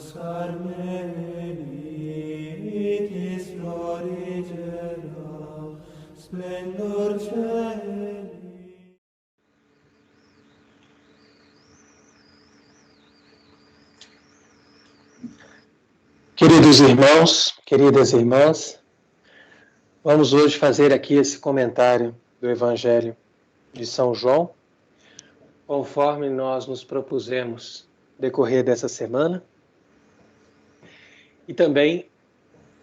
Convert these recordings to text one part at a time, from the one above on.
Carmelitis florigera, splendor cieli. Queridos irmãos, queridas irmãs, vamos hoje fazer aqui esse comentário do Evangelho de São João, conforme nós nos propusemos decorrer dessa semana, e também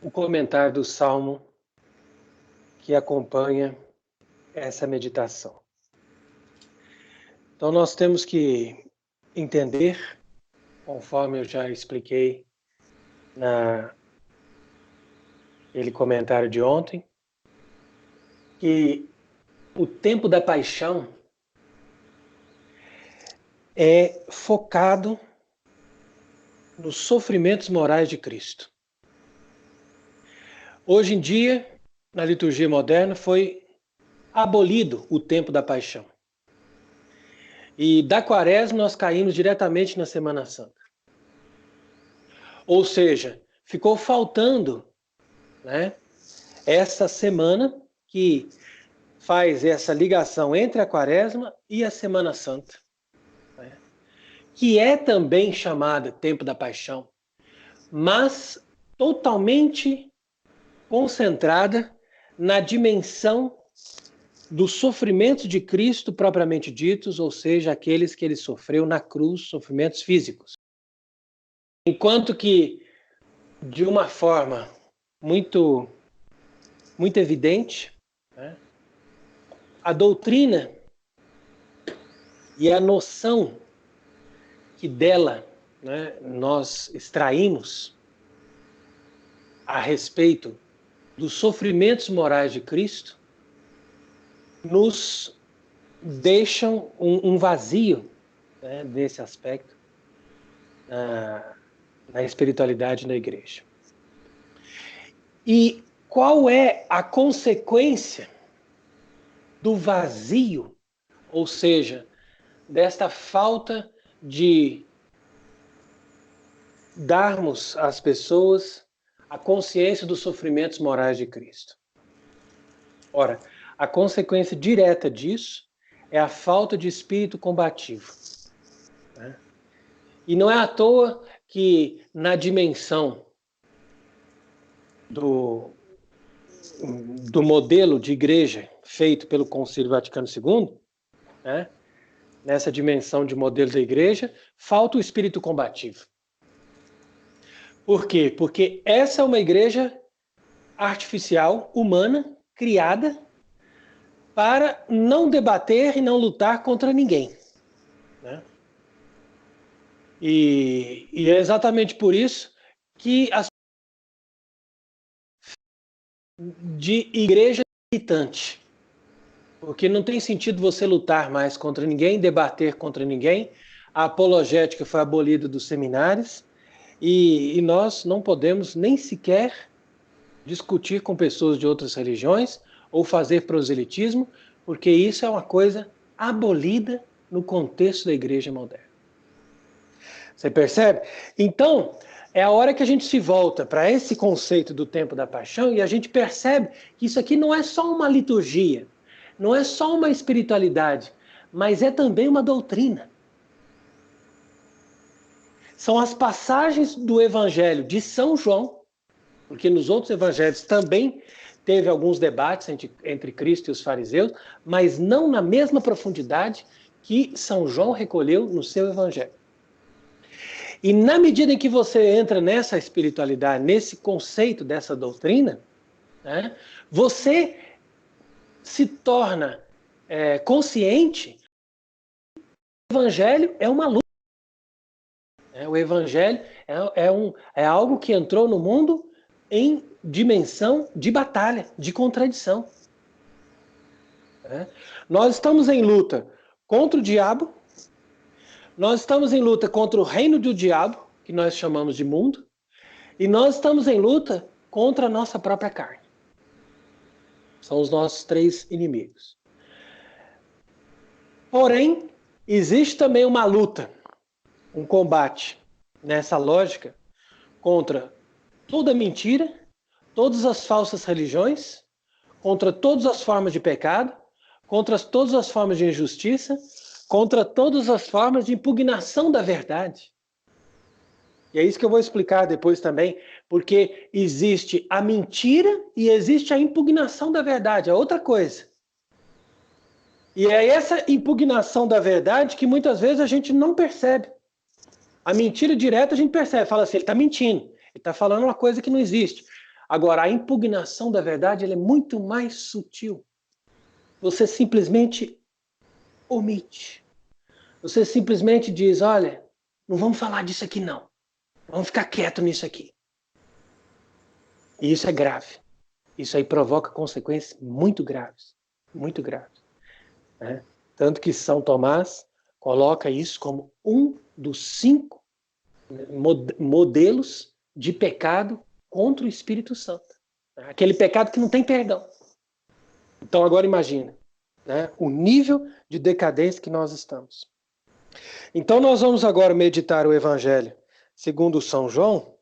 o comentário do Salmo que acompanha essa meditação. Então nós temos que entender, conforme eu já expliquei naquele comentário de ontem, que o tempo da paixão é focado nos sofrimentos morais de Cristo. Hoje em dia, na liturgia moderna, foi abolido o tempo da paixão. E da Quaresma nós caímos diretamente na Semana Santa. Ou seja, ficou faltando, essa semana que faz essa ligação entre a Quaresma e a Semana Santa, que é também chamada Tempo da Paixão, mas totalmente concentrada na dimensão dos sofrimentos de Cristo propriamente ditos, ou seja, aqueles que ele sofreu na cruz, sofrimentos físicos. Enquanto que, de uma forma muito evidente, a doutrina e a noção que dela nós extraímos a respeito dos sofrimentos morais de Cristo nos deixam um vazio nesse aspecto na espiritualidade da igreja. E qual é a consequência do vazio, ou seja, desta falta de darmos às pessoas a consciência dos sofrimentos morais de Cristo? Ora, a consequência direta disso é a falta de espírito combativo. E não é à toa que na dimensão do modelo de igreja feito pelo Concílio Vaticano II, nessa dimensão de modelo da igreja, falta o espírito combativo. Por quê? Porque essa é uma igreja artificial, humana, criada para não debater e não lutar contra ninguém. E é exatamente por isso que as de igreja militante, porque não tem sentido você lutar mais contra ninguém, debater contra ninguém. A apologética foi abolida dos seminários e nós não podemos nem sequer discutir com pessoas de outras religiões ou fazer proselitismo, porque isso é uma coisa abolida no contexto da igreja moderna. Você percebe? Então, é a hora que a gente se volta para esse conceito do tempo da paixão e a gente percebe que isso aqui não é só uma liturgia, não é só uma espiritualidade, mas é também uma doutrina. São as passagens do Evangelho de São João, porque nos outros evangelhos também teve alguns debates entre Cristo e os fariseus, mas não na mesma profundidade que São João recolheu no seu evangelho. E na medida em que você entra nessa espiritualidade, nesse conceito dessa doutrina, você se torna consciente que o evangelho é uma luta. O evangelho é algo que entrou no mundo em dimensão de batalha, de contradição. Nós estamos em luta contra o diabo, nós estamos em luta contra o reino do diabo, que nós chamamos de mundo, e nós estamos em luta contra a nossa própria carne. São os nossos três inimigos. Porém, existe também uma luta, um combate, nessa lógica, contra toda mentira, todas as falsas religiões, contra todas as formas de pecado, contra todas as formas de injustiça, contra todas as formas de impugnação da verdade. E é isso que eu vou explicar depois também, porque existe a mentira e existe a impugnação da verdade, é outra coisa. E é essa impugnação da verdade que muitas vezes a gente não percebe. A mentira direta a gente percebe, fala assim, ele está mentindo, ele está falando uma coisa que não existe. Agora, a impugnação da verdade ela é muito mais sutil. Você simplesmente omite. Você simplesmente diz, olha, não vamos falar disso aqui não. Vamos ficar quieto nisso aqui. E isso é grave. Isso aí provoca consequências muito graves. Muito graves. Né? Tanto que São Tomás coloca isso como um dos 5 modelos de pecado contra o Espírito Santo. Aquele pecado que não tem perdão. Então agora imagina, né, o nível de decadência que nós estamos. Então nós vamos agora meditar o Evangelho segundo São João,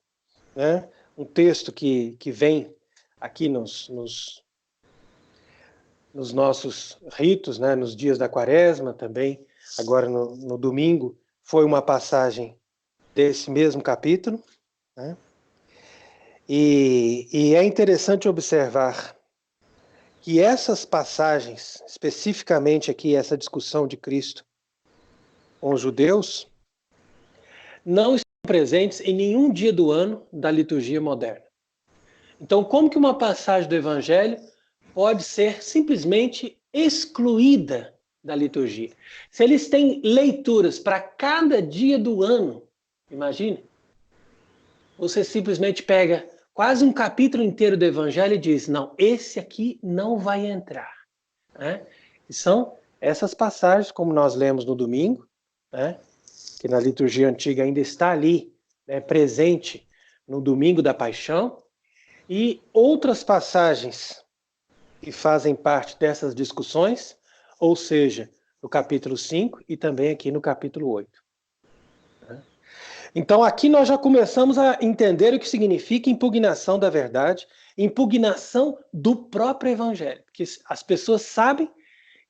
né, um texto que vem aqui nos nossos ritos, né, nos dias da Quaresma também, agora no domingo, foi uma passagem desse mesmo capítulo, né? E é interessante observar que essas passagens, especificamente aqui essa discussão de Cristo com os judeus, não estão presentes em nenhum dia do ano da liturgia moderna. Então, como que uma passagem do Evangelho pode ser simplesmente excluída da liturgia? Se eles têm leituras para cada dia do ano, imagine, você simplesmente pega quase um capítulo inteiro do Evangelho e diz, não, esse aqui não vai entrar. Né? E são essas passagens, como nós lemos no domingo, né? Que na liturgia antiga ainda está ali, né, presente no domingo da Paixão, e outras passagens que fazem parte dessas discussões, ou seja, no capítulo 5 e também aqui no capítulo 8. Então aqui nós já começamos a entender o que significa impugnação da verdade, impugnação do próprio Evangelho, porque as pessoas sabem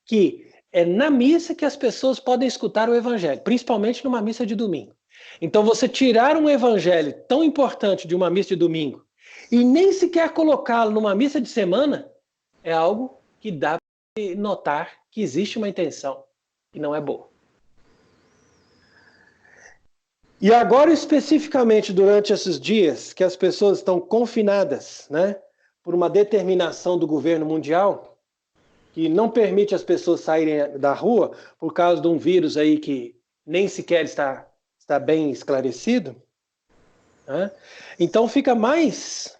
que é na missa que as pessoas podem escutar o Evangelho, principalmente numa missa de domingo. Então você tirar um Evangelho tão importante de uma missa de domingo e nem sequer colocá-lo numa missa de semana é algo que dá para notar que existe uma intenção que não é boa. E agora, especificamente durante esses dias que as pessoas estão confinadas, né, por uma determinação do governo mundial, que não permite as pessoas saírem da rua por causa de um vírus aí que nem sequer está bem esclarecido, né? Então fica mais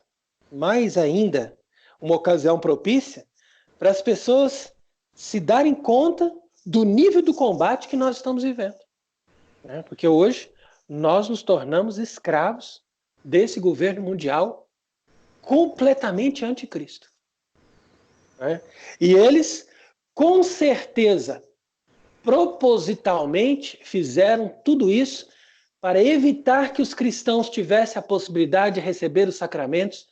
ainda uma ocasião propícia para as pessoas se darem conta do nível do combate que nós estamos vivendo. Né? Porque hoje nós nos tornamos escravos desse governo mundial completamente anticristo. Né? E eles, com certeza, propositalmente fizeram tudo isso para evitar que os cristãos tivessem a possibilidade de receber os sacramentos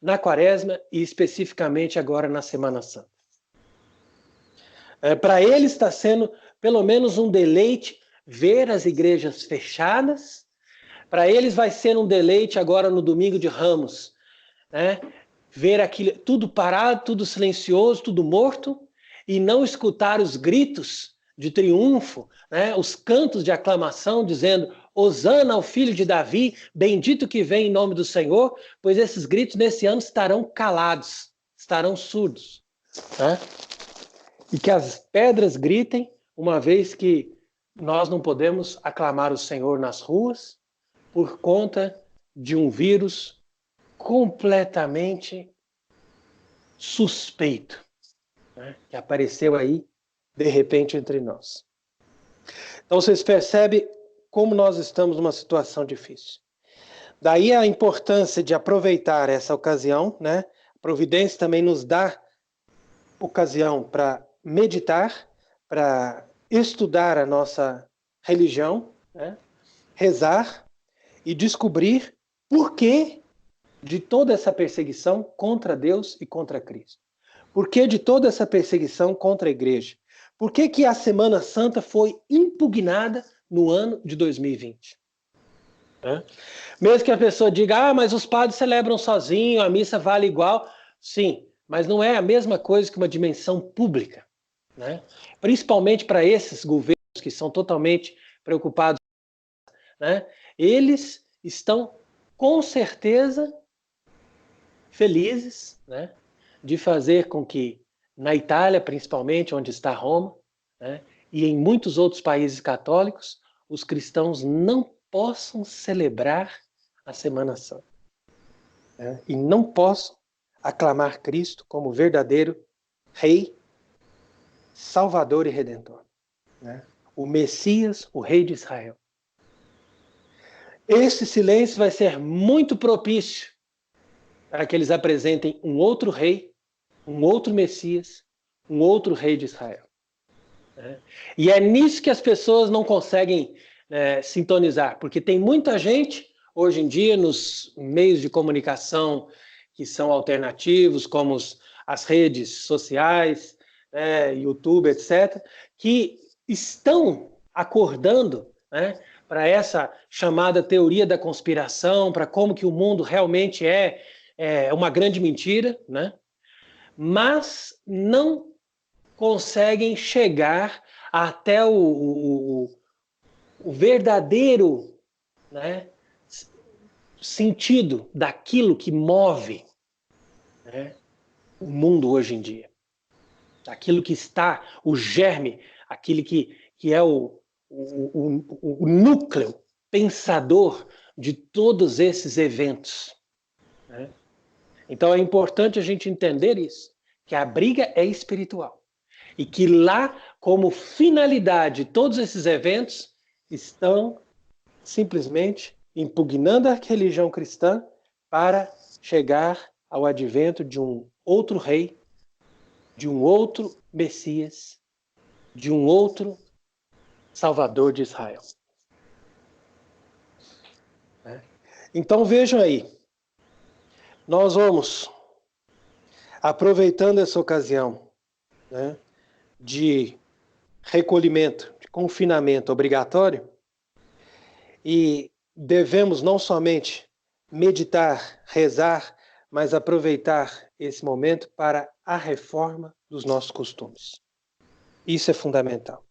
na Quaresma e especificamente agora na Semana Santa. Para eles está sendo pelo menos um deleite ver as igrejas fechadas. Para eles vai ser um deleite agora no domingo de Ramos, né? Ver aquilo tudo parado, tudo silencioso, tudo morto, e não escutar os gritos de triunfo, né? Os cantos de aclamação dizendo Hosana ao filho de Davi, bendito que vem em nome do Senhor, pois esses gritos nesse ano estarão calados, estarão surdos. Né? E que as pedras gritem, uma vez que nós não podemos aclamar o Senhor nas ruas por conta de um vírus completamente suspeito, né, que apareceu aí de repente entre nós. Então vocês percebem como nós estamos numa situação difícil. Daí a importância de aproveitar essa ocasião, né? A providência também nos dá ocasião para meditar, para estudar a nossa religião, né? Rezar e descobrir Por que de toda essa perseguição contra Deus e contra Cristo? Por que de toda essa perseguição contra a igreja? Por que que a Semana Santa foi impugnada no ano de 2020? Mesmo que a pessoa diga, mas os padres celebram sozinho, a missa vale igual. Sim, mas não é a mesma coisa que uma dimensão pública, né? Principalmente para esses governos que são totalmente preocupados, né? Eles estão com certeza felizes, né, de fazer com que na Itália, principalmente, onde está Roma, né, e em muitos outros países católicos, os cristãos não possam celebrar a Semana Santa, né, e não possam aclamar Cristo como verdadeiro Rei, Salvador e Redentor, né, o Messias, o Rei de Israel. Esse silêncio vai ser muito propício para que eles apresentem um outro rei, um outro Messias, um outro rei de Israel. E é nisso que as pessoas não conseguem sintonizar, porque tem muita gente, hoje em dia, nos meios de comunicação que são alternativos, como as redes sociais, YouTube, etc., que estão acordando, né, para essa chamada teoria da conspiração, para como que o mundo realmente é uma grande mentira, né? Mas não conseguem chegar até o verdadeiro, né, sentido daquilo que move, né, o mundo hoje em dia. Aquilo que está, o germe, aquele que é o núcleo pensador de todos esses eventos, né? Então é importante a gente entender isso, que a briga é espiritual. E que lá, como finalidade, todos esses eventos estão simplesmente impugnando a religião cristã para chegar ao advento de um outro rei, de um outro Messias, de um outro Salvador de Israel. Então vejam aí, nós vamos, aproveitando essa ocasião, né, de recolhimento, de confinamento obrigatório, e devemos não somente meditar, rezar, mas aproveitar esse momento para a reforma dos nossos costumes. Isso é fundamental.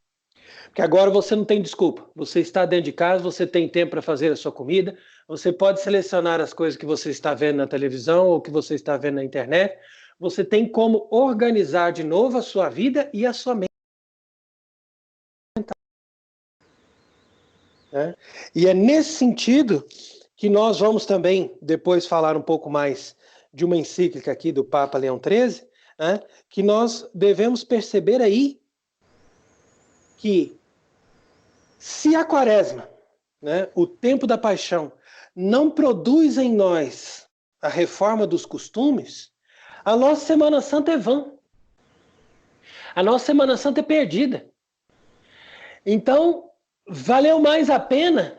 Porque agora você não tem desculpa. Você está dentro de casa, você tem tempo para fazer a sua comida, você pode selecionar as coisas que você está vendo na televisão ou que você está vendo na internet. Você tem como organizar de novo a sua vida e a sua mente. E é nesse sentido que nós vamos também depois falar um pouco mais de uma encíclica aqui do Papa Leão XIII, né, que nós devemos perceber aí que se a quaresma, né, o tempo da paixão, não produz em nós a reforma dos costumes, a nossa Semana Santa é vã. A nossa Semana Santa é perdida. Então, valeu mais a pena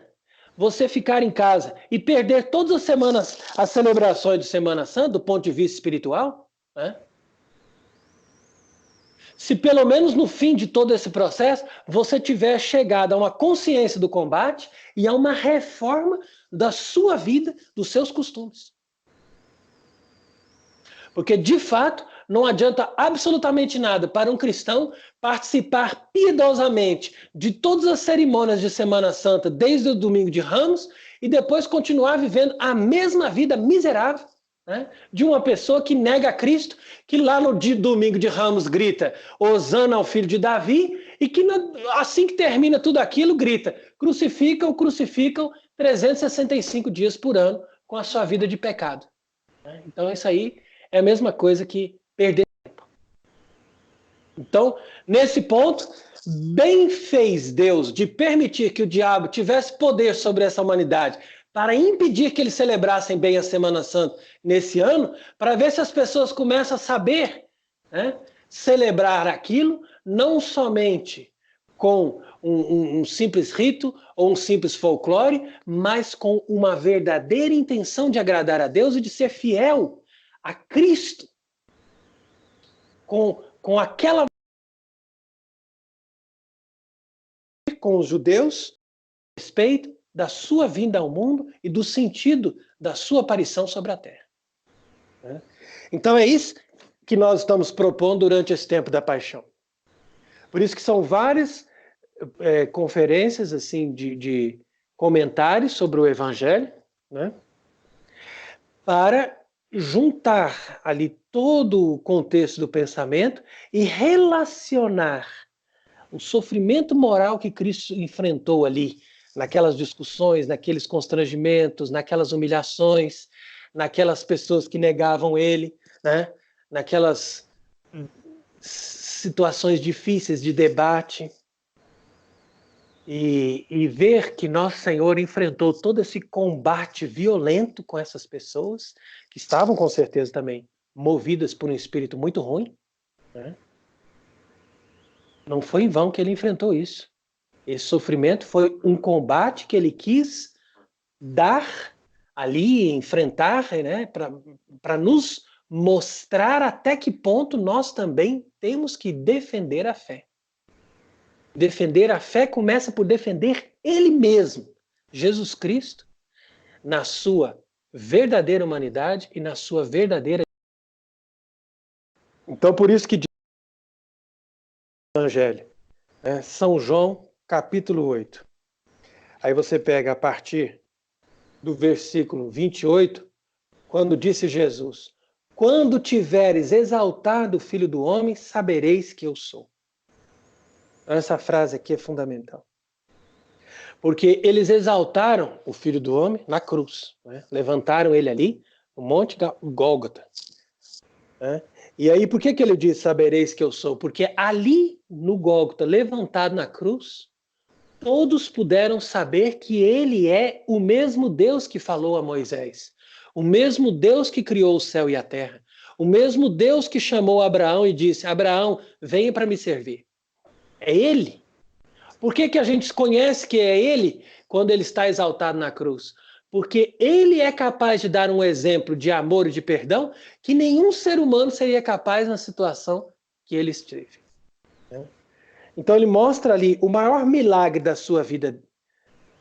você ficar em casa e perder todas as semanas as celebrações de Semana Santa do ponto de vista espiritual, né? Se pelo menos no fim de todo esse processo você tiver chegado a uma consciência do combate e a uma reforma da sua vida, dos seus costumes. Porque, de fato, não adianta absolutamente nada para um cristão participar piedosamente de todas as cerimônias de Semana Santa, desde o domingo de Ramos, e depois continuar vivendo a mesma vida miserável, né, de uma pessoa que nega a Cristo, que lá no domingo de Ramos grita Hosana ao filho de Davi, e que assim que termina tudo aquilo grita crucificam 365 dias por ano com a sua vida de pecado. Então isso aí é a mesma coisa que perder tempo. Então, nesse ponto, bem fez Deus de permitir que o diabo tivesse poder sobre essa humanidade para impedir que eles celebrassem bem a Semana Santa nesse ano, para ver se as pessoas começam a saber, né, celebrar aquilo, não somente com um simples rito ou um simples folclore, mas com uma verdadeira intenção de agradar a Deus e de ser fiel a Cristo. Com aquela... com os judeus, a respeito da sua vinda ao mundo e do sentido da sua aparição sobre a terra. Então é isso que nós estamos propondo durante esse tempo da paixão. Por isso que são várias conferências assim de comentários sobre o Evangelho, né? Para juntar ali todo o contexto do pensamento e relacionar o sofrimento moral que Cristo enfrentou ali, naquelas discussões, naqueles constrangimentos, naquelas humilhações, naquelas pessoas que negavam ele, né? Naquelas situações difíceis de debate. E ver que Nosso Senhor enfrentou todo esse combate violento com essas pessoas, que estavam com certeza também movidas por um espírito muito ruim, né? Não foi em vão que ele enfrentou isso. Esse sofrimento foi um combate que ele quis dar ali, enfrentar, né, para nos mostrar até que ponto nós também temos que defender a fé. Defender a fé começa por defender ele mesmo, Jesus Cristo, na sua verdadeira humanidade e na sua verdadeira... Então, por isso que diz o Evangelho, São João, capítulo 8. Aí você pega a partir do versículo 28, quando disse Jesus: quando tiveres exaltado o Filho do Homem, sabereis que eu sou. Essa frase aqui é fundamental. Porque eles exaltaram o Filho do Homem na cruz, né? Levantaram ele ali, no Monte Gólgota, né? E aí, por que ele diz, sabereis que eu sou? Porque ali no Gólgota, levantado na cruz, todos puderam saber que ele é o mesmo Deus que falou a Moisés, o mesmo Deus que criou o céu e a terra, o mesmo Deus que chamou Abraão e disse: Abraão, venha para me servir. É ele. Por que a gente conhece que é ele quando ele está exaltado na cruz? Porque ele é capaz de dar um exemplo de amor e de perdão que nenhum ser humano seria capaz na situação que ele esteve. Então ele mostra ali o maior milagre da sua vida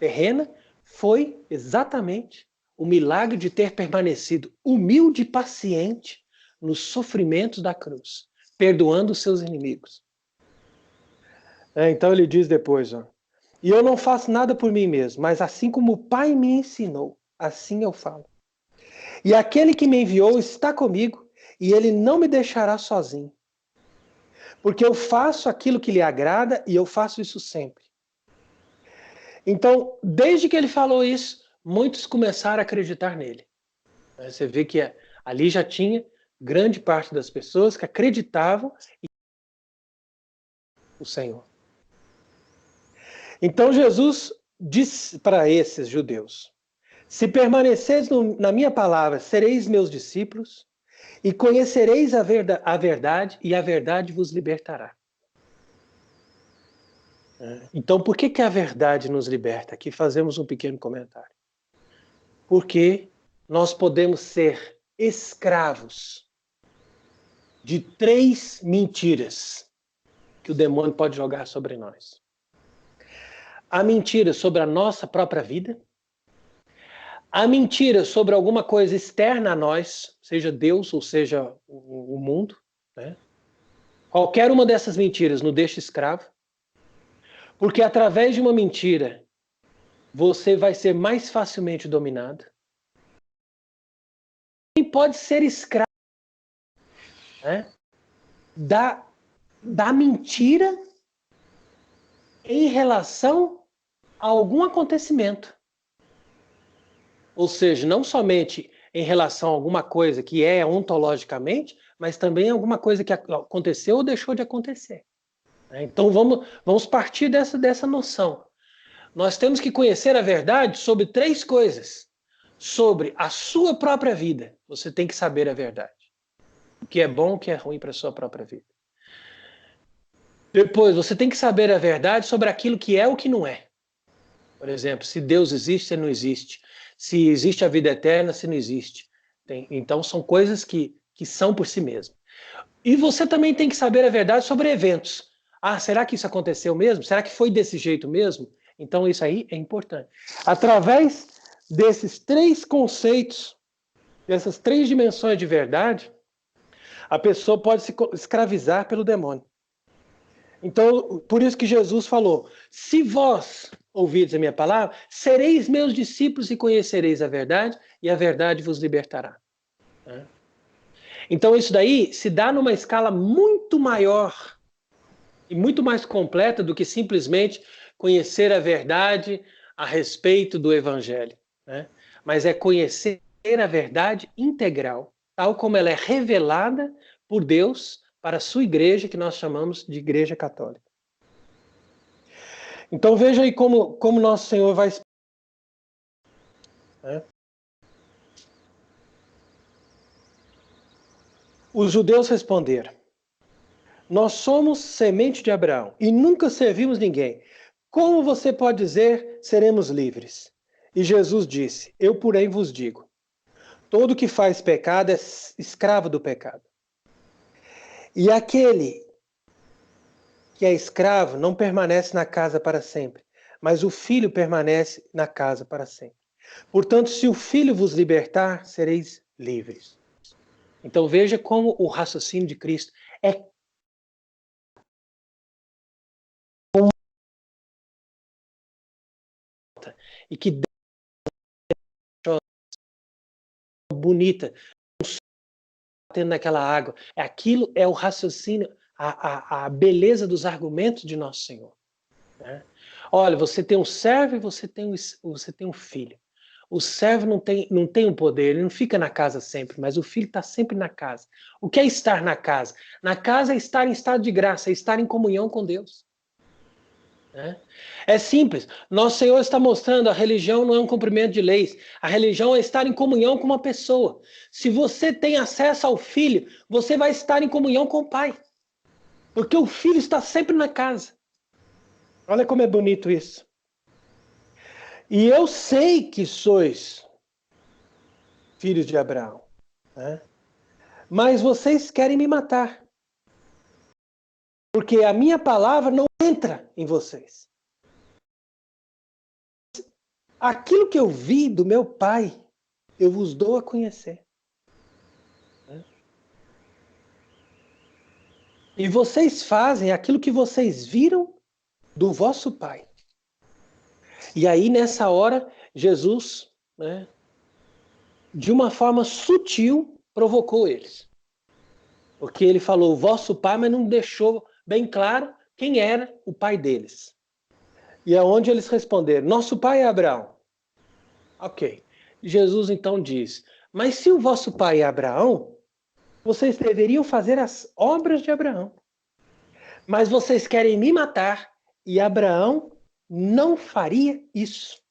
terrena foi exatamente o milagre de ter permanecido humilde e paciente nos sofrimentos da cruz, perdoando os seus inimigos. Então ele diz depois, e eu não faço nada por mim mesmo, mas assim como o Pai me ensinou, assim eu falo. E aquele que me enviou está comigo, e ele não me deixará sozinho. Porque eu faço aquilo que lhe agrada, e eu faço isso sempre. Então, desde que ele falou isso, muitos começaram a acreditar nele. Você vê que ali já tinha grande parte das pessoas que acreditavam em o Senhor. Então Jesus disse para esses judeus: se permaneceis na minha palavra, sereis meus discípulos, e conhecereis a verdade, e a verdade vos libertará. Então, por que a verdade nos liberta? Aqui fazemos um pequeno comentário. Porque nós podemos ser escravos de 3 mentiras que o demônio pode jogar sobre nós. A mentira sobre a nossa própria vida, a mentira sobre alguma coisa externa a nós, seja Deus ou seja o mundo, né? Qualquer uma dessas mentiras nos deixa escravo, porque através de uma mentira você vai ser mais facilmente dominado. E pode ser escravo, né, da mentira em relação a algum acontecimento. Ou seja, não somente em relação a alguma coisa que é ontologicamente, mas também alguma coisa que aconteceu ou deixou de acontecer. Então vamos partir dessa noção. Nós temos que conhecer a verdade sobre 3 coisas. Sobre a sua própria vida, você tem que saber a verdade. O que é bom, o que é ruim para a sua própria vida. Depois, você tem que saber a verdade sobre aquilo que é ou que não é. Por exemplo, se Deus existe, se não existe. Se existe a vida eterna, se não existe. Então, são coisas que são por si mesmas. E você também tem que saber a verdade sobre eventos. Ah, será que isso aconteceu mesmo? Será que foi desse jeito mesmo? Então, isso aí é importante. Através desses três conceitos, dessas três dimensões de verdade, a pessoa pode se escravizar pelo demônio. Então, por isso que Jesus falou: se vós ouvirdes a minha palavra, sereis meus discípulos e conhecereis a verdade, e a verdade vos libertará. Então, isso daí se dá numa escala muito maior e muito mais completa do que simplesmente conhecer a verdade a respeito do evangelho, né? Mas é conhecer a verdade integral, tal como ela é revelada por Deus para a sua igreja, que nós chamamos de Igreja Católica. Então veja aí como nosso Senhor vai... né? Os judeus responderam: nós somos semente de Abraão e nunca servimos ninguém. Como você pode dizer, seremos livres? E Jesus disse: eu, porém, vos digo, todo que faz pecado é escravo do pecado. E aquele que é escravo não permanece na casa para sempre, mas o filho permanece na casa para sempre. Portanto, se o filho vos libertar, sereis livres. Então veja como o raciocínio de Cristo é e que bonita, tendo naquela água. Aquilo é o raciocínio, a beleza dos argumentos de Nosso Senhor. Né? Olha, você tem um servo e você tem um filho. O servo não tem um poder, ele não fica na casa sempre, mas o filho está sempre na casa. O que é estar na casa? Na casa é estar em estado de graça, é estar em comunhão com Deus. É simples. Nosso Senhor está mostrando: a religião não é um cumprimento de leis. A religião é estar em comunhão com uma pessoa. Se você tem acesso ao Filho, você vai estar em comunhão com o Pai. Porque o Filho está sempre na casa. Olha como é bonito isso. E eu sei que sois filhos de Abraão, né? Mas vocês querem me matar. Porque a minha palavra não entra em vocês. Aquilo que eu vi do meu Pai, eu vos dou a conhecer. E vocês fazem aquilo que vocês viram do vosso pai. E aí, nessa hora, Jesus, né, de uma forma sutil, provocou eles. Porque ele falou vosso pai, mas não deixou bem claro quem era o pai deles. E é onde eles responderam: nosso pai é Abraão. Ok. Jesus então diz: mas se o vosso pai é Abraão, vocês deveriam fazer as obras de Abraão. Mas vocês querem me matar, e Abraão não faria isso.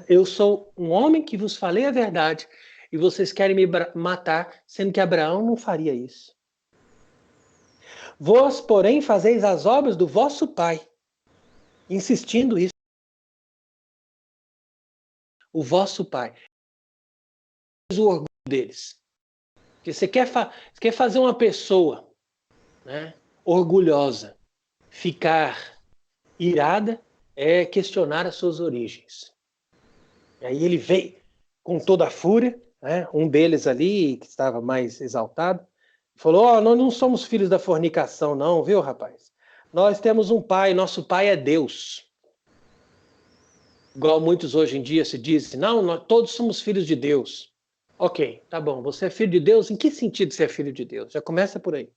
Eu sou um homem que vos falei a verdade, e vocês querem me matar, sendo que Abraão não faria isso. Vós, porém, fazeis as obras do vosso pai, insistindo isso. O vosso pai. O orgulho deles. Porque você quer fazer uma pessoa, né, orgulhosa ficar irada, é questionar as suas origens. E aí ele veio com toda a fúria, né? Um deles ali, que estava mais exaltado, falou: ó, nós não somos filhos da fornicação não, viu, rapaz? Nós temos um pai, nosso pai é Deus. Igual muitos hoje em dia se dizem: não, nós todos somos filhos de Deus. Ok, tá bom, você é filho de Deus? Em que sentido você é filho de Deus? Já começa por aí.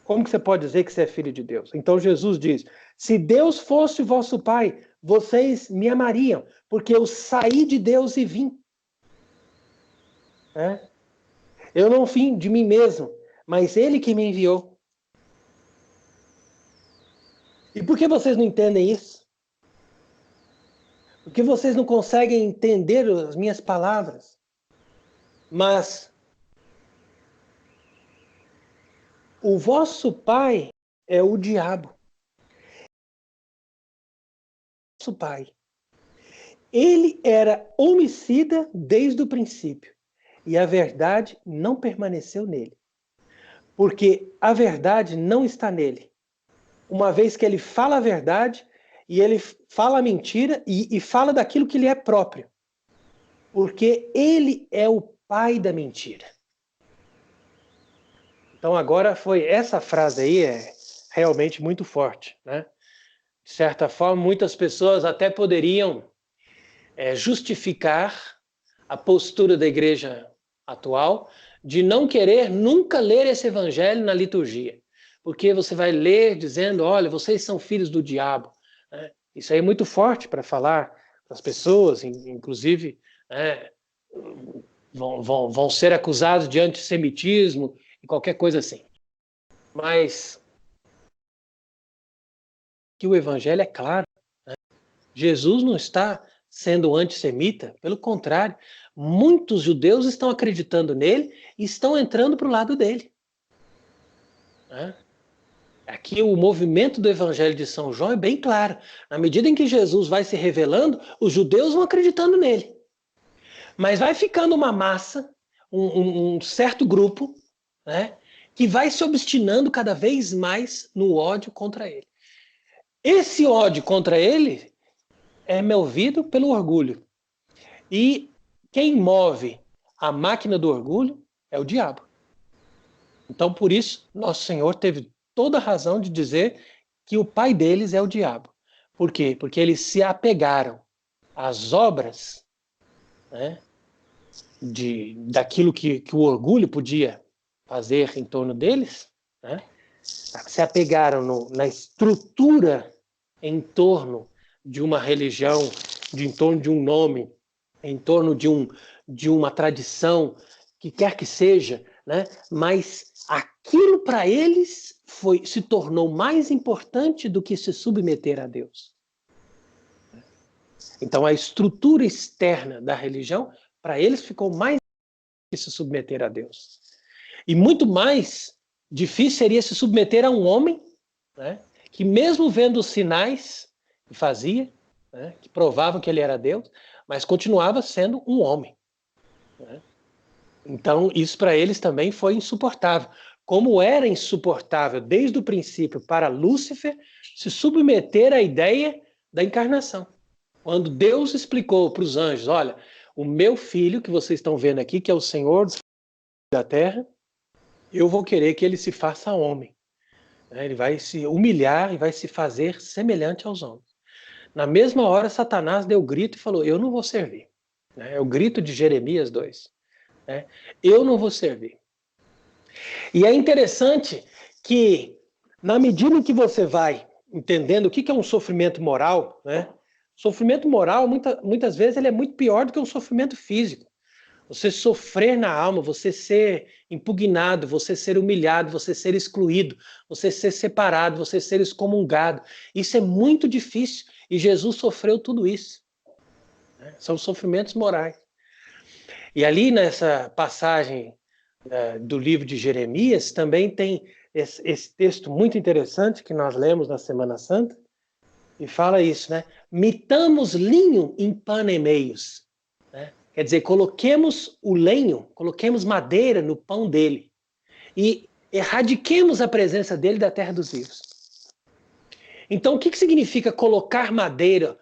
Como que você pode dizer que você é filho de Deus? Então Jesus diz: se Deus fosse vosso pai, vocês me amariam, porque eu saí de Deus e vim. Eu não vim de mim mesmo, mas Ele que me enviou. E por que vocês não entendem isso? Porque vocês não conseguem entender as minhas palavras. Mas o vosso pai é o diabo, nosso pai. Ele era homicida desde o princípio, e a verdade não permaneceu nele. Porque a verdade não está nele. Uma vez que ele fala a verdade, e ele fala a mentira, e fala daquilo que lhe é próprio. Porque ele é o pai da mentira. Então agora essa frase aí é realmente muito forte, né? De certa forma, muitas pessoas até poderiam justificar a postura da igreja atual de não querer nunca ler esse evangelho na liturgia. Porque você vai ler dizendo, olha, vocês são filhos do diabo. Né? Isso aí é muito forte para falar para as pessoas, inclusive vão ser acusados de antissemitismo e qualquer coisa assim. Mas que o evangelho é claro. Né? Jesus não está sendo antissemita, pelo contrário, muitos judeus estão acreditando nele e estão entrando para o lado dele. Né? Aqui o movimento do Evangelho de São João é bem claro. Na medida em que Jesus vai se revelando, os judeus vão acreditando nele. Mas vai ficando uma massa, um certo grupo, né, que vai se obstinando cada vez mais no ódio contra ele. Esse ódio contra ele é movido pelo orgulho. E quem move a máquina do orgulho é o diabo. Então, por isso, nosso Senhor teve toda a razão de dizer que o pai deles é o diabo. Por quê? Porque eles se apegaram às obras, né, daquilo que o orgulho podia fazer em torno deles, né, se apegaram na estrutura em torno de uma religião, em torno de um nome, em torno de uma tradição, que quer que seja, né? Mas aquilo para eles se tornou mais importante do que se submeter a Deus. Então a estrutura externa da religião, para eles ficou mais que se submeter a Deus. E muito mais difícil seria se submeter a um homem, né, que mesmo vendo os sinais que fazia, né, que provavam que ele era Deus, mas continuava sendo um homem. Né? Então isso para eles também foi insuportável. Como era insuportável desde o princípio para Lúcifer se submeter à ideia da encarnação. Quando Deus explicou para os anjos, olha, o meu filho que vocês estão vendo aqui, que é o Senhor da terra, eu vou querer que ele se faça homem. Ele vai se humilhar e vai se fazer semelhante aos homens. Na mesma hora, Satanás deu grito e falou, eu não vou servir. É o grito de Jeremias 2. Eu não vou servir. E é interessante que, na medida em que você vai entendendo o que é um sofrimento moral, né? Sofrimento moral, muitas vezes, ele é muito pior do que um sofrimento físico. Você sofrer na alma, você ser impugnado, você ser humilhado, você ser excluído, você ser separado, você ser excomungado. Isso é muito difícil e Jesus sofreu tudo isso. São sofrimentos morais. E ali nessa passagem do livro de Jeremias também tem esse texto muito interessante que nós lemos na Semana Santa e fala isso, né? Mitamos linho em panemeios. Né? Quer dizer, coloquemos o lenho, coloquemos madeira no pão dele e erradiquemos a presença dele da terra dos vivos. Então, o que significa colocar madeira?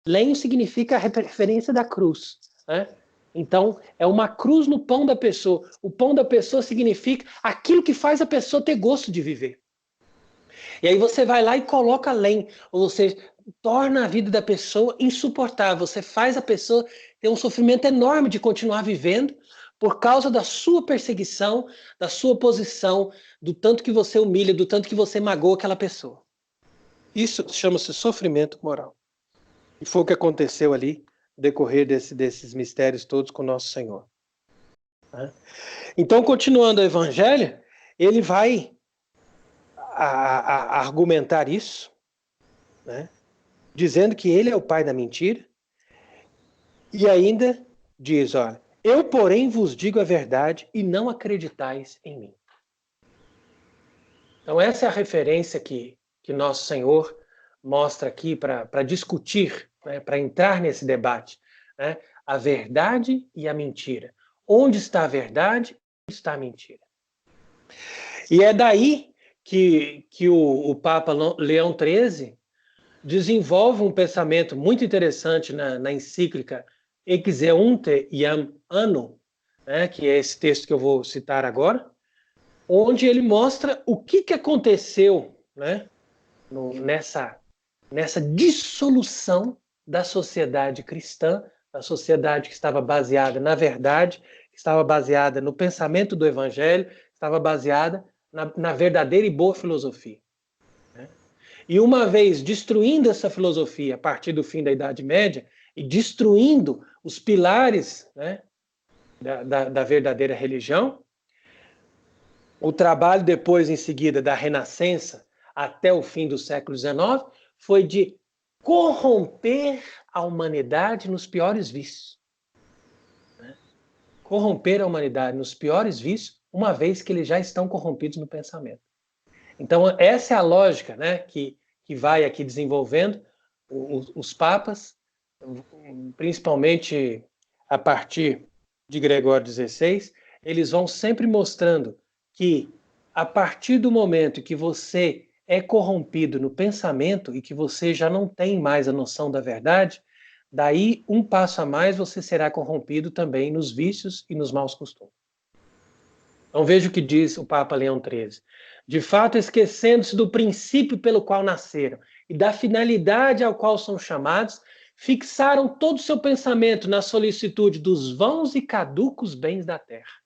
Lenho significa a referência da cruz. Né? Então, é uma cruz no pão da pessoa. O pão da pessoa significa aquilo que faz a pessoa ter gosto de viver. E aí você vai lá e coloca lenho, ou seja, torna a vida da pessoa insuportável. Você faz a pessoa ter um sofrimento enorme de continuar vivendo por causa da sua perseguição, da sua oposição, do tanto que você humilha, do tanto que você magoa aquela pessoa. Isso chama-se sofrimento moral. E foi o que aconteceu ali no decorrer desses mistérios todos com Nosso Senhor. Então, continuando o Evangelho, ele vai a argumentar isso, né? Dizendo que ele é o pai da mentira, e ainda diz, olha, eu porém vos digo a verdade e não acreditais em mim. Então, essa é a referência que Nosso Senhor mostra aqui para discutir, né, para entrar nesse debate, né, a verdade e a mentira. Onde está a verdade? Onde está a mentira? E é daí que o Papa Leão XIII desenvolve um pensamento muito interessante na encíclica Exeunte Iam Anno, né, que é esse texto que eu vou citar agora, onde ele mostra o que aconteceu, né, nessa dissolução da sociedade cristã, da sociedade que estava baseada na verdade, que estava baseada no pensamento do Evangelho, estava baseada na verdadeira e boa filosofia. Né? E uma vez destruindo essa filosofia a partir do fim da Idade Média e destruindo os pilares, né, da verdadeira religião, o trabalho depois, em seguida, da Renascença até o fim do século XIX foi de corromper a humanidade nos piores vícios. Né? Corromper a humanidade nos piores vícios, uma vez que eles já estão corrompidos no pensamento. Então, essa é a lógica, né, que vai aqui desenvolvendo os papas, principalmente a partir de Gregório XVI, eles vão sempre mostrando que a partir do momento que você é corrompido no pensamento e que você já não tem mais a noção da verdade, daí um passo a mais você será corrompido também nos vícios e nos maus costumes. Então veja o que diz o Papa Leão XIII. De fato, esquecendo-se do princípio pelo qual nasceram e da finalidade ao qual são chamados, fixaram todo o seu pensamento na solicitude dos vãos e caducos bens da terra,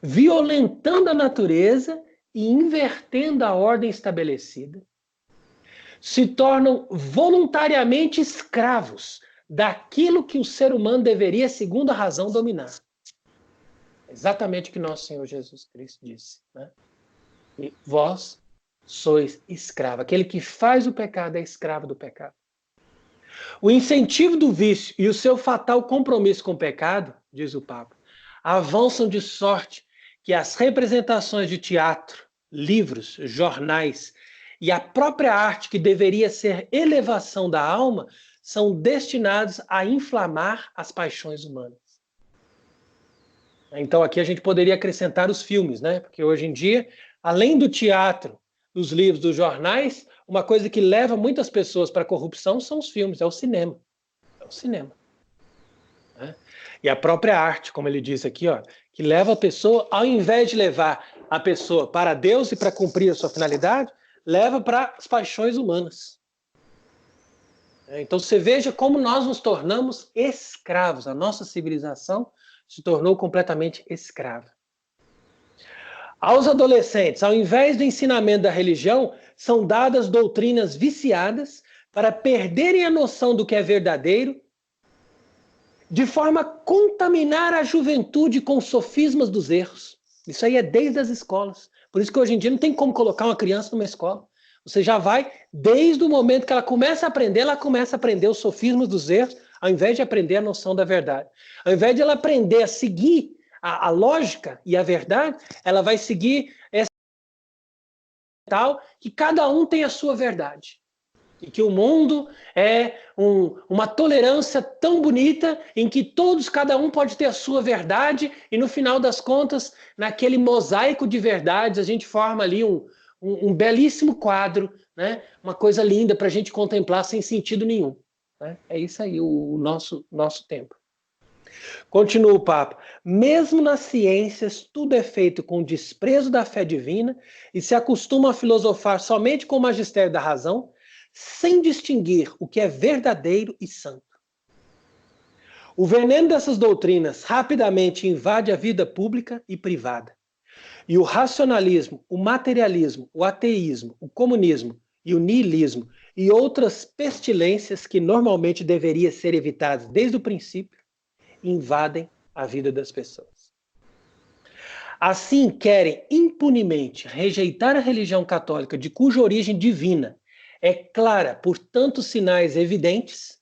violentando a natureza e invertendo a ordem estabelecida, se tornam voluntariamente escravos daquilo que o ser humano deveria, segundo a razão, dominar. Exatamente o que nosso Senhor Jesus Cristo disse. Né? E vós sois escravo. Aquele que faz o pecado é escravo do pecado. O incentivo do vício e o seu fatal compromisso com o pecado, diz o Papa, avançam de sorte que as representações de teatro, livros, jornais e a própria arte, que deveria ser elevação da alma, são destinados a inflamar as paixões humanas. Então aqui a gente poderia acrescentar os filmes, né? Porque hoje em dia, além do teatro, dos livros, dos jornais, uma coisa que leva muitas pessoas para a corrupção são os filmes, é o cinema. É o cinema. Né? E a própria arte, como ele diz aqui, ó, que leva a pessoa, ao invés de levar a pessoa para Deus e para cumprir a sua finalidade, leva para as paixões humanas. Então você veja como nós nos tornamos escravos, a nossa civilização se tornou completamente escrava. Aos adolescentes, ao invés do ensinamento da religião, são dadas doutrinas viciadas para perderem a noção do que é verdadeiro, de forma a contaminar a juventude com sofismas dos erros. Isso aí é desde as escolas. Por isso que hoje em dia não tem como colocar uma criança numa escola. Você já vai, desde o momento que ela começa a aprender os sofismas dos erros, ao invés de aprender a noção da verdade. Ao invés de ela aprender a seguir a lógica e a verdade, ela vai seguir essa tal que cada um tem a sua verdade. E que o mundo é uma tolerância tão bonita em que todos, cada um pode ter a sua verdade e no final das contas, naquele mosaico de verdades, a gente forma ali um belíssimo quadro, né? Uma coisa linda para a gente contemplar sem sentido nenhum. Né? É isso aí, o nosso tempo. Continua o Papa. Mesmo nas ciências, tudo é feito com desprezo da fé divina e se acostuma a filosofar somente com o magistério da razão, sem distinguir o que é verdadeiro e santo. O veneno dessas doutrinas rapidamente invade a vida pública e privada. E o racionalismo, o materialismo, o ateísmo, o comunismo e o niilismo e outras pestilências que normalmente deveriam ser evitadas desde o princípio, invadem a vida das pessoas. Assim, querem impunemente rejeitar a religião católica, de cuja origem divina é clara por tantos sinais evidentes,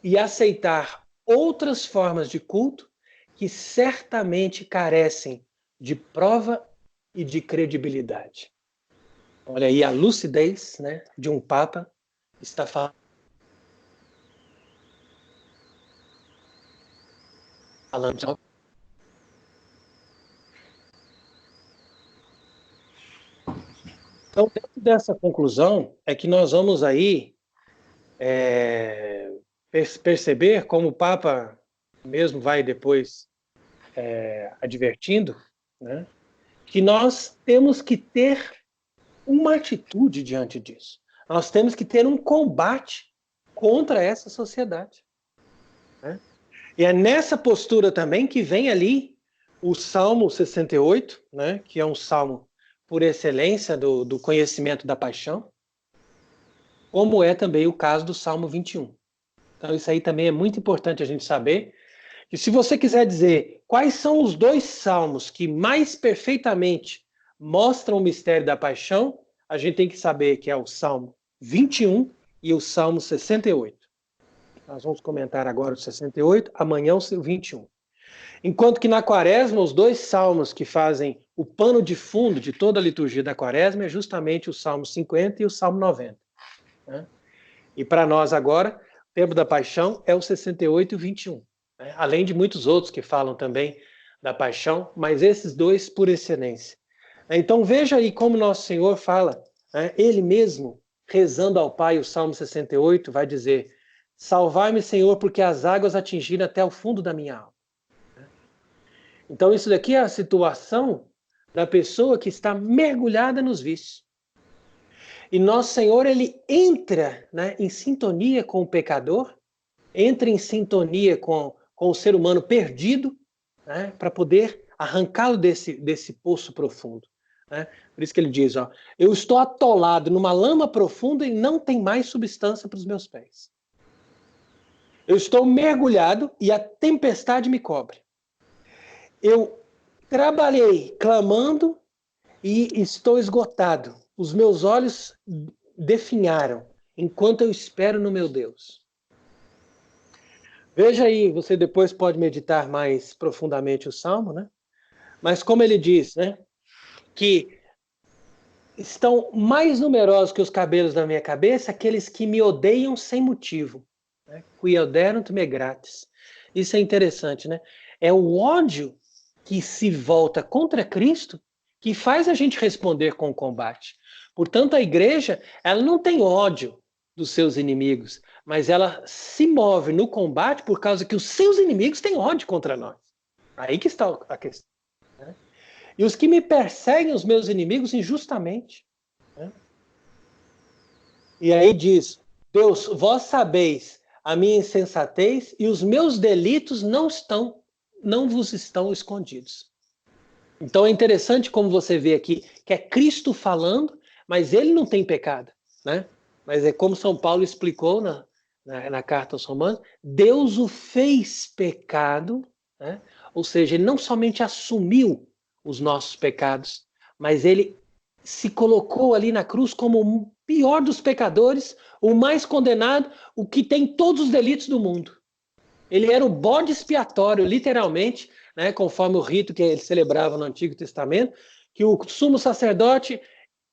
e aceitar outras formas de culto que certamente carecem de prova e de credibilidade. Olha aí a lucidez, né, de um Papa está falando. Então, dentro dessa conclusão, é que nós vamos aí perceber, como o Papa mesmo vai depois advertindo, né, que nós temos que ter uma atitude diante disso. Nós temos que ter um combate contra essa sociedade, né? E é nessa postura também que vem ali o Salmo 68, né, que é um salmo por excelência do conhecimento da paixão, como é também o caso do Salmo 21. Então isso aí também é muito importante a gente saber. E se você quiser dizer quais são os dois salmos que mais perfeitamente mostram o mistério da paixão, a gente tem que saber que é o Salmo 21 e o Salmo 68. Nós vamos comentar agora o 68, amanhã o 21. Enquanto que na Quaresma, os dois salmos que fazem o pano de fundo de toda a liturgia da Quaresma é justamente o Salmo 50 e o Salmo 90. Né? E para nós agora, o tempo da paixão é o 68 e o 21. Né? Além de muitos outros que falam também da paixão, mas esses dois por excelência. Então veja aí como Nosso Senhor fala, né? Ele mesmo, rezando ao Pai, o Salmo 68, vai dizer: salvai-me, Senhor, porque as águas atingiram até o fundo da minha alma. Então isso daqui é a situação da pessoa que está mergulhada nos vícios. E Nosso Senhor, ele entra, né, em sintonia com o pecador, entra em sintonia com o ser humano perdido, né, para poder arrancá-lo desse poço profundo. Né? Por isso que ele diz, ó, eu estou atolado numa lama profunda e não tem mais substância para os meus pés. Eu estou mergulhado e a tempestade me cobre. Eu trabalhei clamando e estou esgotado. Os meus olhos definharam enquanto eu espero no meu Deus. Veja aí, você depois pode meditar mais profundamente o Salmo, né? Mas como ele diz, né? Que estão mais numerosos que os cabelos da minha cabeça aqueles que me odeiam sem motivo. Né? Qui oderunt me gratis. Isso é interessante, né? É o ódio que se volta contra Cristo que faz a gente responder com o combate. Portanto, a igreja, ela não tem ódio dos seus inimigos, mas ela se move no combate por causa que os seus inimigos têm ódio contra nós. Aí que está a questão. Né? E os que me perseguem, os meus inimigos, injustamente. Né? E aí diz, Deus, vós sabeis a minha insensatez e os meus delitos não vos estão escondidos. Então é interessante como você vê aqui que é Cristo falando, mas ele não tem pecado, né? Mas é como São Paulo explicou na carta aos Romanos, Deus o fez pecado, né? Ou seja, ele não somente assumiu os nossos pecados, mas ele se colocou ali na cruz como o pior dos pecadores, o mais condenado, o que tem todos os delitos do mundo. Ele era o bode expiatório, literalmente, né, conforme o rito que ele celebrava no Antigo Testamento, que o sumo sacerdote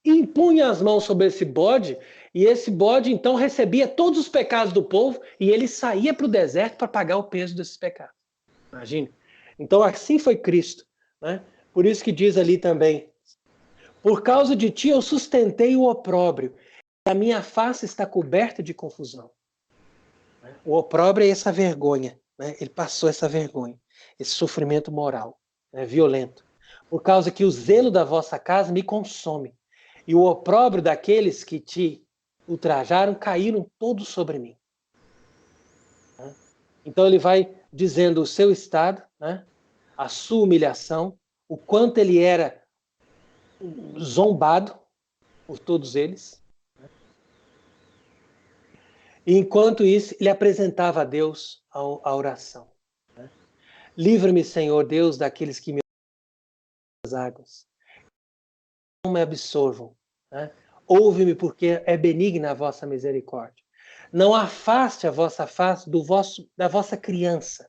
impunha as mãos sobre esse bode, e esse bode então recebia todos os pecados do povo, e ele saía para o deserto para pagar o peso desses pecados. Imagine. Então assim foi Cristo. Né? Por isso que diz ali também, por causa de ti eu sustentei o opróbrio, e a minha face está coberta de confusão. O opróbrio é essa vergonha, né? Ele passou essa vergonha, esse sofrimento moral, né? Violento, por causa que o zelo da vossa casa me consome, e o opróbrio daqueles que te ultrajaram caíram todos sobre mim. Né? Então ele vai dizendo o seu estado, né? A sua humilhação, o quanto ele era zombado por todos eles. E enquanto isso, ele apresentava a Deus a oração. Né? Livra-me, Senhor Deus, daqueles que me as águas. Não me absorvam. Né? Ouve-me, porque é benigna a vossa misericórdia. Não afaste a vossa face da vossa criança.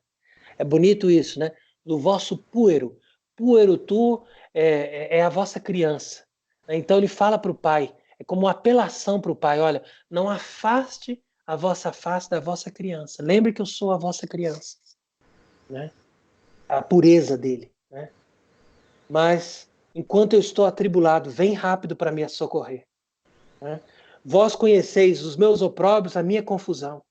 É bonito isso, né? Do vosso puero. Puero tu é a vossa criança. Então ele fala para o pai, é como uma apelação para o pai, olha, não afaste a vossa face da vossa criança. Lembre que eu sou a vossa criança. Né? A pureza dele. Né? Mas, enquanto eu estou atribulado, vem rápido para me socorrer. Né? Vós conheceis os meus opróbrios, a minha confusão.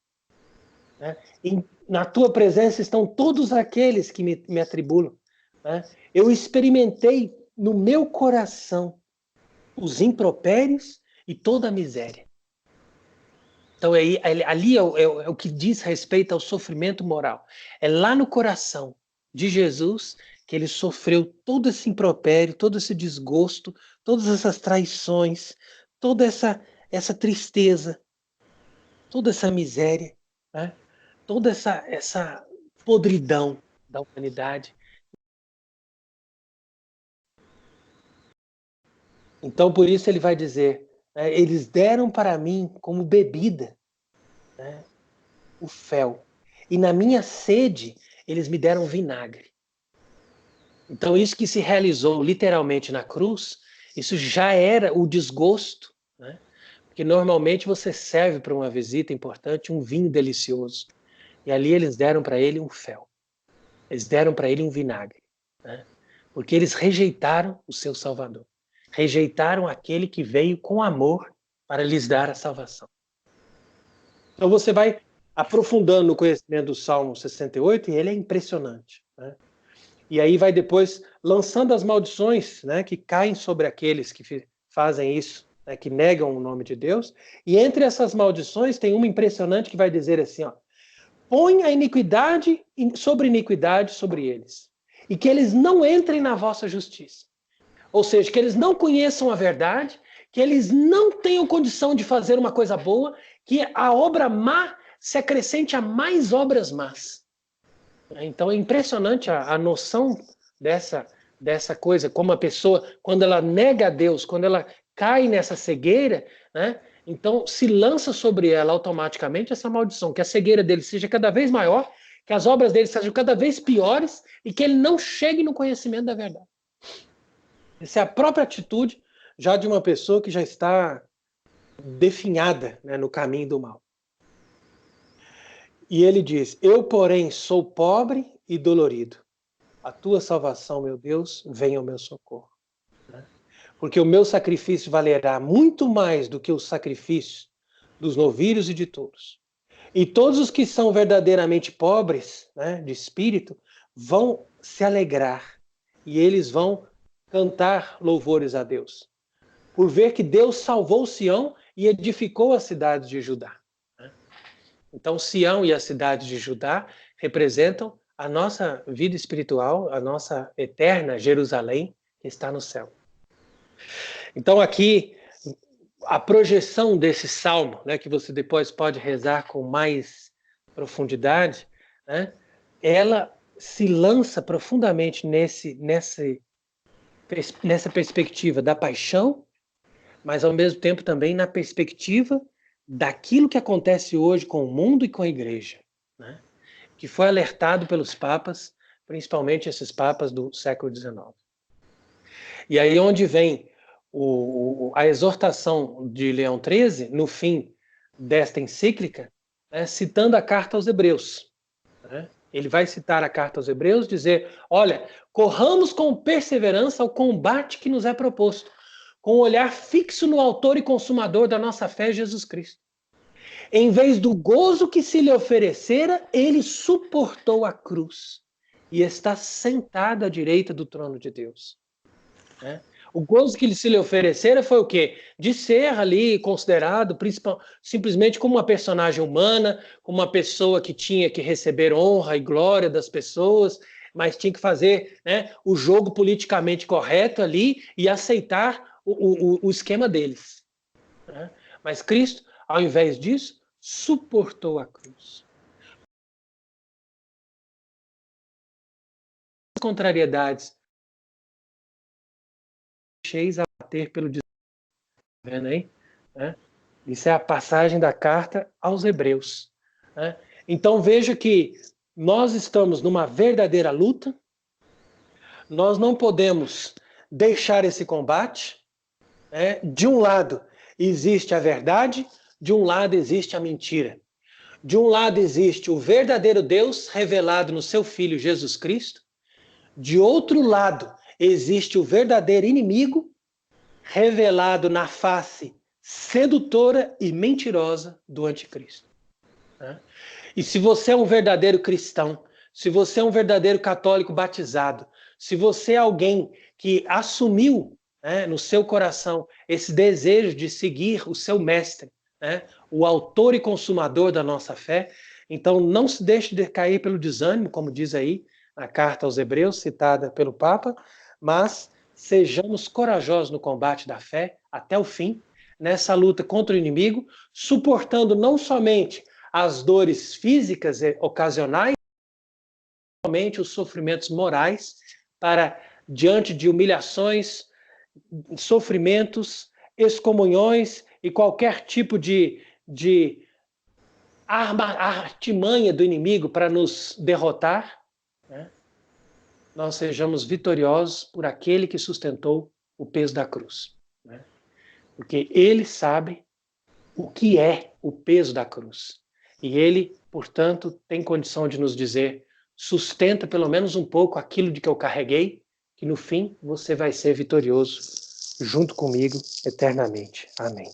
Né? E na tua presença estão todos aqueles que me atribulam. Né? Eu experimentei no meu coração os impropérios e toda a miséria. Então, ali é o que diz respeito ao sofrimento moral. É lá no coração de Jesus que ele sofreu todo esse impropério, todo esse desgosto, todas essas traições, toda essa tristeza, toda essa miséria, né? Toda essa podridão da humanidade. Então, por isso ele vai dizer, né, eles deram para mim como bebida, né, o fel, e na minha sede eles me deram vinagre. Então, isso que se realizou literalmente na cruz, isso já era o desgosto, né? Porque normalmente você serve para uma visita importante um vinho delicioso. E ali eles deram para ele um fel. Eles deram para ele um vinagre. Né? Porque eles rejeitaram o seu Salvador. Rejeitaram aquele que veio com amor para lhes dar a salvação. Então você vai aprofundando no conhecimento do Salmo 68 e ele é impressionante. Né? E aí vai depois lançando as maldições, né, que caem sobre aqueles que fazem isso, né, que negam o nome de Deus. E entre essas maldições tem uma impressionante que vai dizer assim, ó, põe a iniquidade sobre eles, e que eles não entrem na vossa justiça. Ou seja, que eles não conheçam a verdade, que eles não tenham condição de fazer uma coisa boa, que a obra má se acrescente a mais obras más. Então é impressionante a noção dessa coisa, como a pessoa, quando ela nega a Deus, quando ela cai nessa cegueira, né? Então se lança sobre ela automaticamente essa maldição, que a cegueira dele seja cada vez maior, que as obras dele sejam cada vez piores e que ele não chegue no conhecimento da verdade. Essa é a própria atitude já de uma pessoa que já está definhada, né, no caminho do mal. E ele diz, eu, porém, sou pobre e dolorido. A tua salvação, meu Deus, venha ao meu socorro. Porque o meu sacrifício valerá muito mais do que o sacrifício dos novilhos e de touros. E todos os que são verdadeiramente pobres, né, de espírito, vão se alegrar. E eles vão cantar louvores a Deus. Por ver que Deus salvou Sião e edificou a cidade de Judá. Então, Sião e a cidade de Judá representam a nossa vida espiritual, a nossa eterna Jerusalém, que está no céu. Então, aqui, a projeção desse salmo, né, que você depois pode rezar com mais profundidade, né, ela se lança profundamente nessa perspectiva da paixão, mas, ao mesmo tempo, também na perspectiva daquilo que acontece hoje com o mundo e com a igreja, né? Que foi alertado pelos papas, principalmente esses papas do século XIX. E aí onde vem a exortação de Leão XIII, no fim desta encíclica, né, citando a carta aos Hebreus. Né? Ele vai citar a carta aos Hebreus, dizer, olha, corramos com perseverança ao combate que nos é proposto, com o olhar fixo no autor e consumador da nossa fé, Jesus Cristo. Em vez do gozo que se lhe oferecera, ele suportou a cruz e está sentado à direita do trono de Deus. O gozo que se lhe oferecera foi o quê? De ser ali considerado simplesmente como uma personagem humana, como uma pessoa que tinha que receber honra e glória das pessoas, mas tinha que fazer, né, o jogo politicamente correto ali e aceitar o esquema deles. Né? Mas Cristo, ao invés disso, suportou a cruz. As contrariedades cheios a bater pelo vendo aí? Né? Isso é a passagem da carta aos Hebreus. Né? Então veja que nós estamos numa verdadeira luta, nós não podemos deixar esse combate. De um lado existe a verdade, de um lado existe a mentira. De um lado existe o verdadeiro Deus revelado no seu Filho Jesus Cristo. De outro lado existe o verdadeiro inimigo revelado na face sedutora e mentirosa do anticristo. E se você é um verdadeiro cristão, se você é um verdadeiro católico batizado, se você é alguém que assumiu no seu coração esse desejo de seguir o seu mestre, o autor e consumador da nossa fé, então não se deixe de cair pelo desânimo, como diz aí na carta aos Hebreus, citada pelo Papa, mas sejamos corajosos no combate da fé até o fim, nessa luta contra o inimigo, suportando não somente as dores físicas ocasionais, somente os sofrimentos morais, para, diante de humilhações, sofrimentos, excomunhões e qualquer tipo de artimanha do inimigo para nos derrotar, nós sejamos vitoriosos por aquele que sustentou o peso da cruz. Porque ele sabe o que é o peso da cruz. E ele, portanto, tem condição de nos dizer: sustenta pelo menos um pouco aquilo de que eu carreguei, que no fim você vai ser vitorioso junto comigo eternamente. Amém.